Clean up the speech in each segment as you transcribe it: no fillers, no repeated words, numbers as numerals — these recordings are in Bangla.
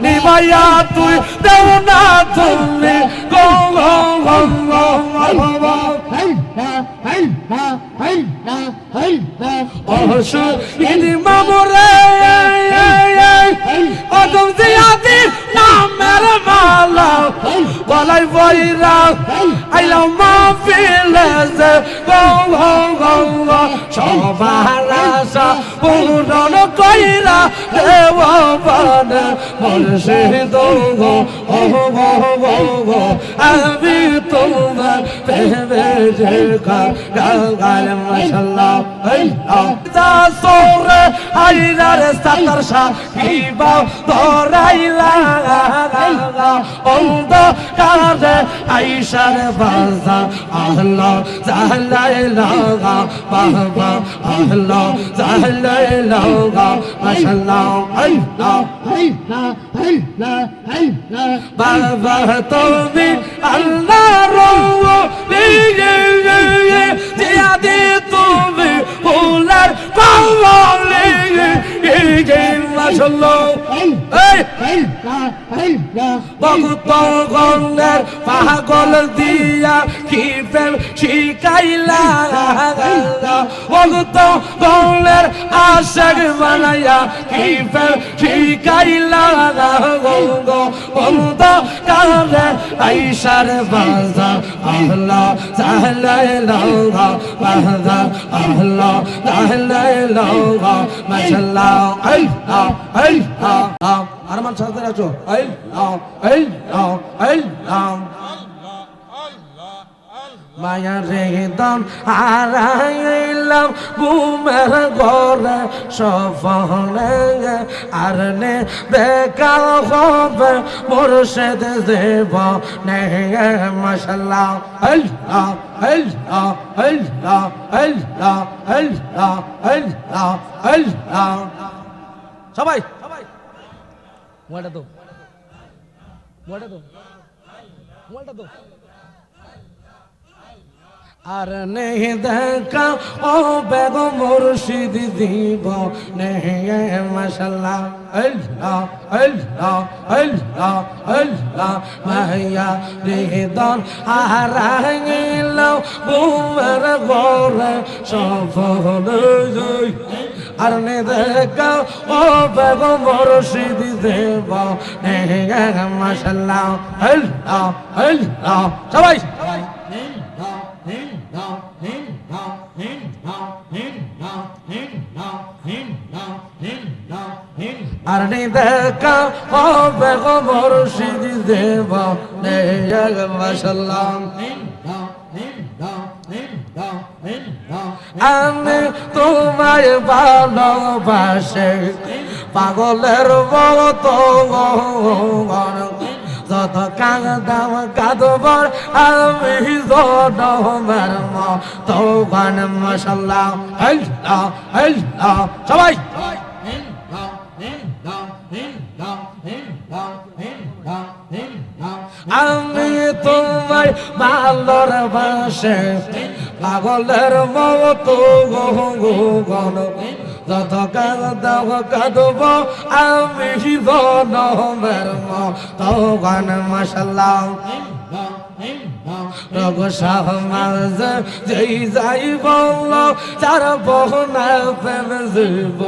নিভাইয়া তুই দেও না তুমি গো গো গো গো অসুবিধি মামরে অদম জিয়াদি নামের মালা গলায় বইরা আইলাম মাহফিলে গো গো গো গো সবার আশা পূরণ কইরা দেব পানে মুর্শিদ গো ও গো গো গো আমি তোমার প্রেমে যে গাল মাশাআল্লাহ আল্লাহ সোরে আইরার সাতার সাহিবা ধরাইলা অন্ধ কারে আইসার বাজা আল্লাহ জালাইলা বাবা আল্লাহ জালাইলা মাশাআল্লাহ আল্লাহ বাবা তুমি আল্লাহ রওলি জিয়াদি তুমি ফুলের কমলে মাশাআল্লাহ ভক্ত গণের পাগল দিয়া কি প্রেম শিখাইলা ভক্ত গণের আশাক বানাইয়া কি প্রেম শিখাইলা বন্ধ কারে আইসার বাজা আল্লাহ জালাইলাহ বাজা আল্লাহ জালাইলাহ মাশাআল্লাহ আল্লাহ আল্লাহ আরমান সাথে আছো আল্লাহ আল্লাহ আল্লাহ মায়া রে দাম হারাইলাম ঘুমের ঘরে সফলে আর নে দেখা হবে মুর্শিদ দেব নে মাশাআল্লাহ আল্লাহ আল্লাহ আল্লাহ আল্লাহ আল্লাহ আল্লাহ আল্লাহ সবাই মোবাইলটা তো আর নেই দেখা ও বেগম মুর্শিদ দিব নেই মাশাআল্লাহ আল্লাহ আল্লাহ আল্লাহ আল্লাহ মায়া রিদন হারাইল ঘুমের ঘরে সফল আর নে দেখা ও বেগম মুর্শিদ দেব নেই মাশাআল্লাহ আল্লাহ আল্লাহ সবাই আর দেখা হবে গো মুর্শিদ দেব মাশাআল্লাহ আমি তোমায় ভালোবাসি পাগলের মতো যত কাঁদাম কাঁদবার আমি জনমের মতো গান মাশাআল্লাহ আল্লাহ আল্লাহ সবাই আমি তোমায় ভালোবাসি পাগলের মতো গন যত কাঁদাম কাঁদব আমি জনমের মতো গান মাশাআল্লাহ রগ সমাজ যেই যাই বল চার বহনা প্রেম জীব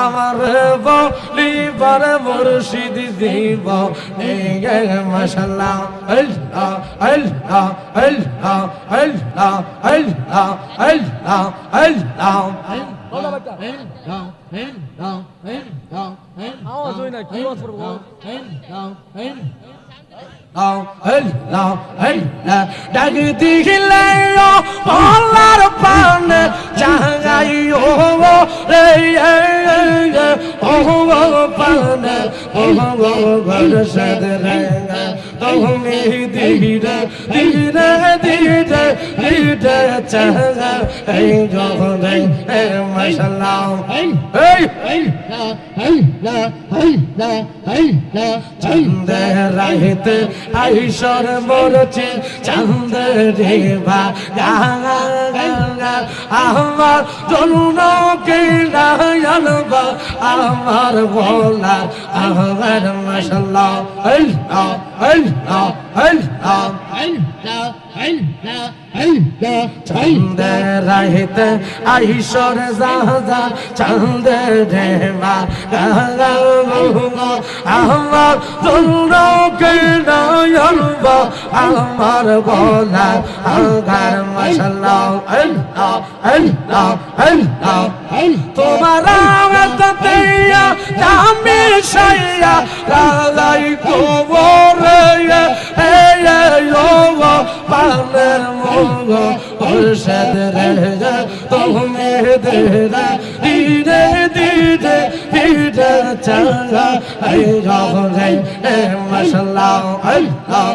আমার বলি পরে মুর্শিদ দিব মাশাআল্লাহ আল্লাহ আল্লাহ আল্লাহ আল্লাহ আল্লাহ আল্লাহ আল্লাহ আওয়াজ হয় না কি আওয়াজ করব ডাক দিলে পলার পানে চাঙাইও রে ও পানে ও ঘর সাদরে তুমি ধীরে ধীরে ধীরে ধীরে চাঙা এই জগতে মাশাআল্লাহ এই চাঁদে রাইতে আইসর মরছে চাঁদে রে বাগা আমার জন্য কে আনবা আমার বলা আমার মাশাআল্লাহ আল্লাহ আল্লাহ আল্লাহ চাঁদে রাইতে আইসর জাহা চাঁদে রে বাগা আমার জন্য কে আনবা আমার বলা আমার মাশাআল্লাহ আল্লাহ আল্লাহ আল্লাহ তোমার আমতে আমি সাইয়া লালাই কোবরে এ ও পানের মঙ্গ ওরশদ রে তুমি দেরা দিরে দিরে দিরে চাঙ্গা আই রহে এ মাশাআল্লাহ আল্লাহ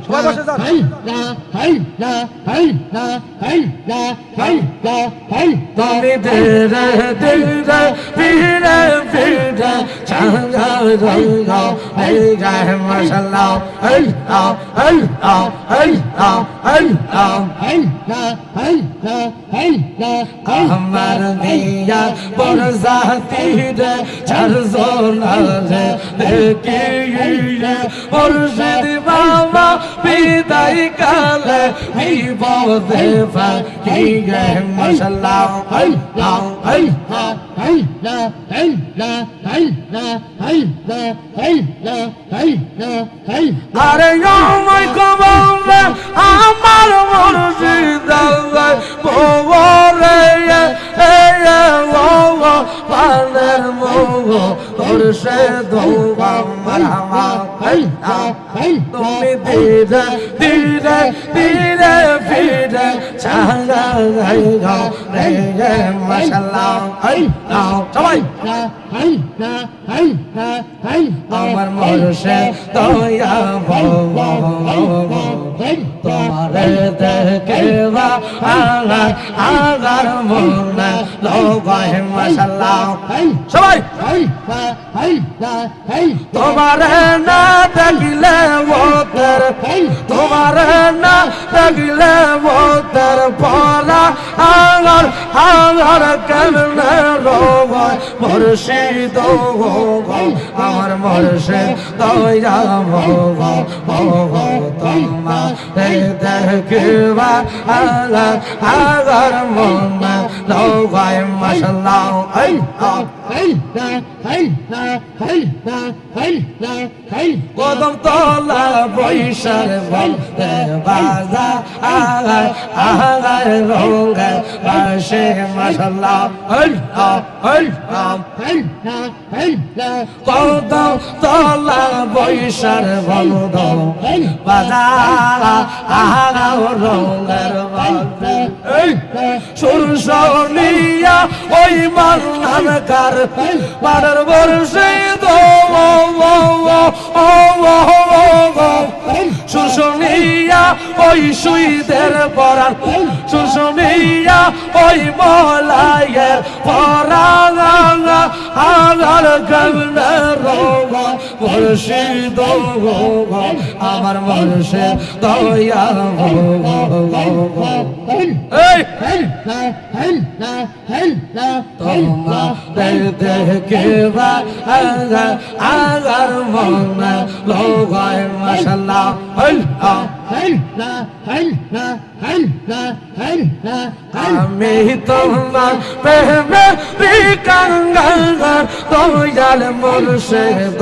সবাই বসে যান তুমি দেরে দিরে দিরে দিরে চাঙ্গা রঙ্গা এই গায়ে মাশাআল্লাহ আল্লাহ আল্লাহ আল্লাহ আল্লাহ আমার দিয়া বরজাতি রে চারজনা রে দেখি মুর্শিদ বাবা বিদায় কালে বিপদে ফাঁকি গে মাশাআল্লাহ আল্লাহ আল্লাহ আরে আমার কবরে আমার মুর্শিদ বরে এ ও পানের মোহ তোরসে দোয়া মারহামা তুমি ধীরে ধীরে ধীরে ফিরে চাঙ্গা গাও রে মাশাআল্লাহ আল্লাহ সবাই আমার মুর্শিদ দয়া তোমারে দেখে আগার মনে লোগায় মাশাআল্লাহ সবাই তোমারে না দেখলে ওদের তোমারে না দেখলে ওদের পরা আগার আগার কেমনে রোগায় মুর্শিদ আমার মুর্শিদ দয়া তোমারে দেখবা আগার মনে লোগায় মাশাআল্লাহ কদম তলা বৈশার বলতে বাজা আগার রঙে বাসে মাশাআল্লাহ কদম তলা বৈশার বলদ বাজা আগার রঙের বাজে সুরসনিয়া ওই মান্নানকার পাড়ার বর্ষে সুরসনিয়া ওই সুইদের পরাণ সুরসনিয়া ওই মলায়ের পরাণ আগার গঙ্গা রোগ মুর্শিদ আমার মুর্শিদ দয়া দেখবা আগার মনে লোগায় মাশাআল্লাহ আমি তোমার প্রেমে বিকাঙ্গাল দয়াল মুর্শিদ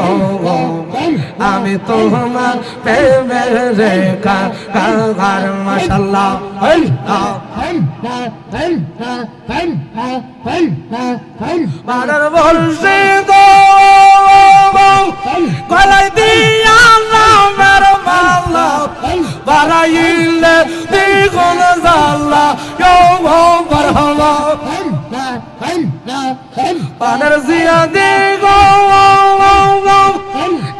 আমি তোমার প্রেমে রেখা কাঙ্গাল মাশাআল্লাহ মারার মুর্শিদ গলায় দিয়া নামের মালা বারাইলে দ্বিগুণ জাল্লা মারহাবা পানের জিয়া দিগো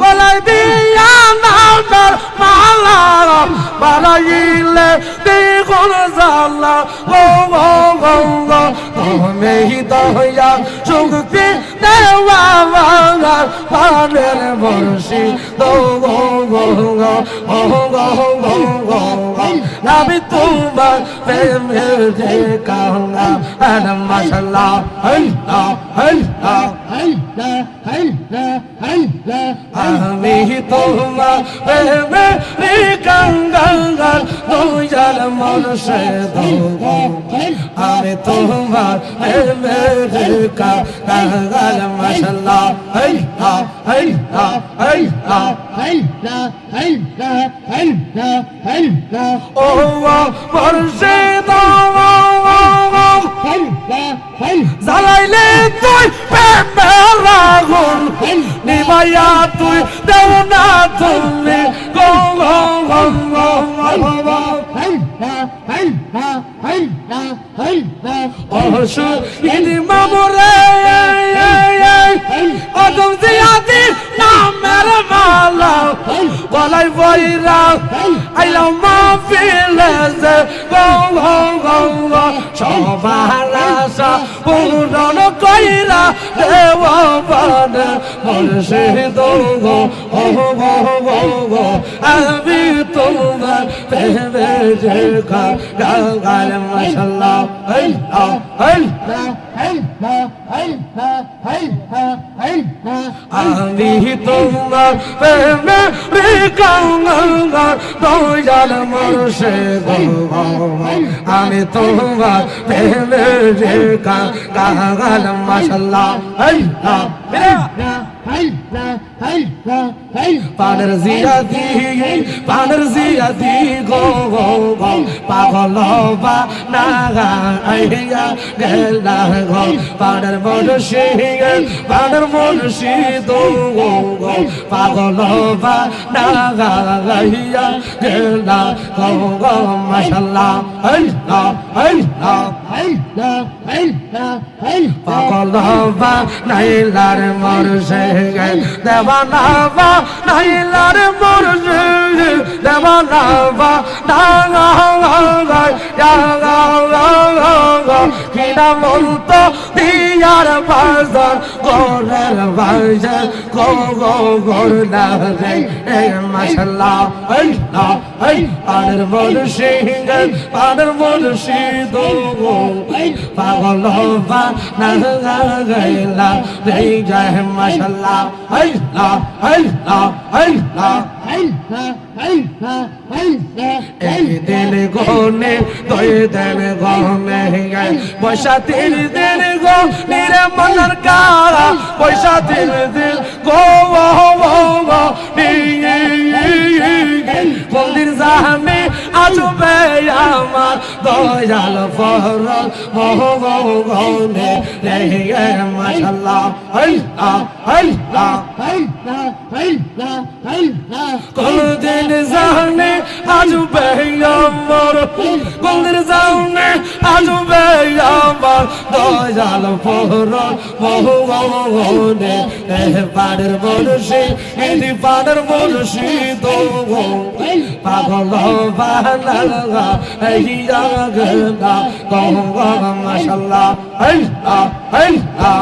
গলায় দিয়া নামের মালা বারাইলে দ্বিগুণ জাল্লা তুমি দয়া শক্তি দেওয়া প্রাণের মুর্শিদ গো গো গো ও গো গো গো আমি তোমার প্রেমের যে কাঙ্গা আর মাশাআল্লাহ আল্লাহ আল্লাহ আমি তোমার প্রেমের কাঙ্গা দয়াল মুর্শিদ আমি তোমার প্রেমের কাঙ্গা মাশাআল্লাহ আল্লাহ আল্লাহ আল্লাহ ও মুর্শিদ জ্বালাইলে তুই প্রেমের আগুন নিভাইয়া তুই দেও না তুমি গো গো গো গো অসুর মামুরে অদম জিয়াদি নামের মালা গলায় বইরা আইলাম মাহফিলে যে গো গো গো গো সবার আশা পূরণ কইরা দেব পানে মুর্শিদ গো ও গো গো গো আমি তোমার প্রেমে যে গাল মাশাআল্লাহ আল্লাহ আল্লাহ আমি তোমার প্রেমে কাঙ্গা দয়াল মুর্শিদ আমি তোমার প্রেমে কাঙ্গা মাশাআল্লাহ আল্লাহ পানের জিয়াদি গো গো গো পাগল বা নাগা আইয়া গেলা গো পানের মুর্শিদ গো গো পাগল বা নাগা আইয়া গেলা গো গো মাশাআল্লাহ আল্লাহ আল্লাহ পাগল বা নাইলার মুর্শিদ দেওয়ানা বা নাইলার মুর্শিদ দেওয়ানা বা কিনা মন্ত দিয়ার বাজার গোরের বাজার গো গো গোর না রে মাশাআল্লাহ আল্লাহ পানের মুর্শিদ গো পাগল বা না গাইলা রে যায় মাশাআল্লাহ আল্লাহ আল্লাহ আল্লাহ এক দিন গনে দুই দিন গনে পয়সা 3 দিন গো নিরে মনের কারা পয়সা 3 দিন গো গো মন্দির জাহানে আসবে আমার দয়াল ফরল মোহ গনে রে মাশাআল্লাহ আল্লাহ আল্লাহ কোনদিন জাহানে আসবে আমার কোনদিন জাহানে আসবে আমার দয়াল ফরল মোহ গনে পানের মুর্শিদ পানের মুর্শিদ পাগল বানালা ইয়া গনা গঙ্গা মাশাআল্লাহ আল্লাহ আল্লাহ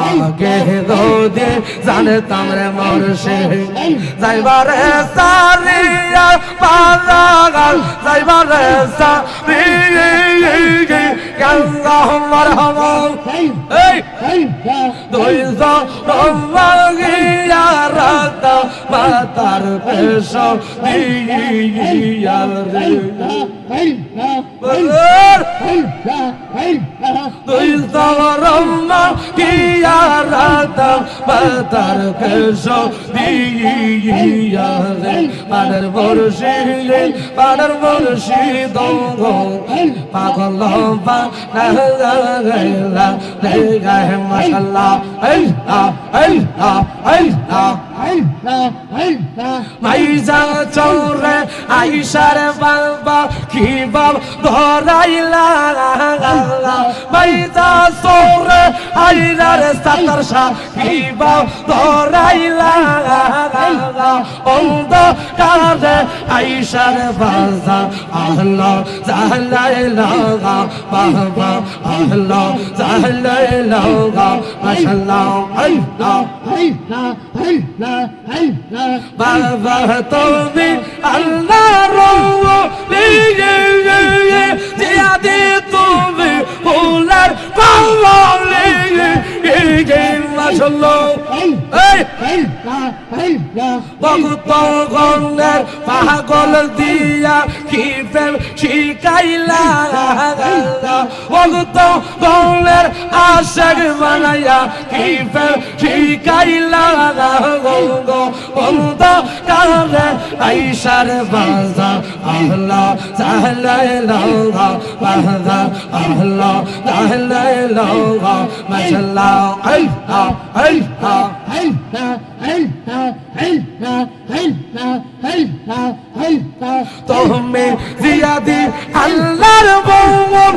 আগে দোদে জানতাম রে মুর্শিদ যাইবারে সারিয়া পালাগাল যাইবারে সারিয়া গঙ্গা মারহাবা এই দুইজা রওয়াগিয়া রাতা মাতার পেশ দিয়া রে দুইজা রম্মা কিয়া রাতা মাতার পেশ দিয়া রে পানের মুর্শিদ গো পাগল বা না গাইলা রে গায়ে মাশাআল্লাহ আল্লাহ আল্লাহ আল্লাহ মাইজা চৌরে আইসার বাবা কি বাব ধরাইলা মাইজা চৌরে বাইরার সাতার সাহিবা ধরাইলা অন্ধকারে আইসার বাজার আল্লাহ জালাইলা বাবা আল্লাহ জালাইলা মাশাআল্লাহ আল্লাহ বাবা তুমি আল্লাহ রওলি জিয়াদি তুমি ফুলের কমলি মাশাআল্লাহ ভক্ত গণের পাগল দিয়া কি প্রেম শিখাইলা ভক্ত গণের আশাক বানাইয়া কি প্রেম শিখাইলা বন্ধ কালে আইসার বাজার আল্লাহ জালাইলা বাজার আল্লাহ জালাইলা মাশাআল্লাহ আল্লাহ আল্লাহ তুমি জিয়াদি আল্লাহর বউর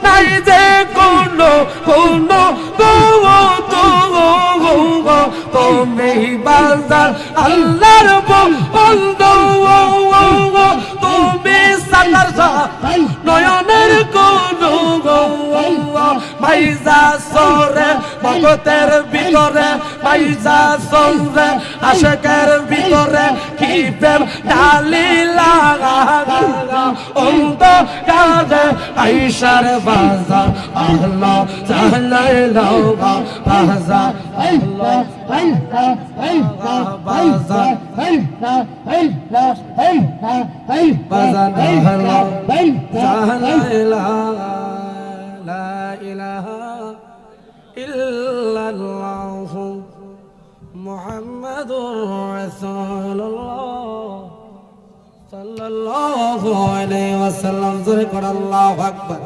নাই যে কোনো তুমি বাজার আল্লাহর বউ তুমি সালার নয়নের কোন মাইজা সরে ভগতের ভিতরে মাইজা সরে আশেকের ভিতরে কি প্রেম ঢালিলা অন্ধকারে আইসার বাজার আল্লাহ জালাইলা বাজার আল্লাহ বাজার বাজার জালাইলা লা ইলাহা ইল্লাল্লাহ মুহাম্মাদুর রাসূলুল্লাহ সাল্লাল্লাহু আলাইহি ওয়াসাল্লাম জোরে করে আল্লাহু আকবার।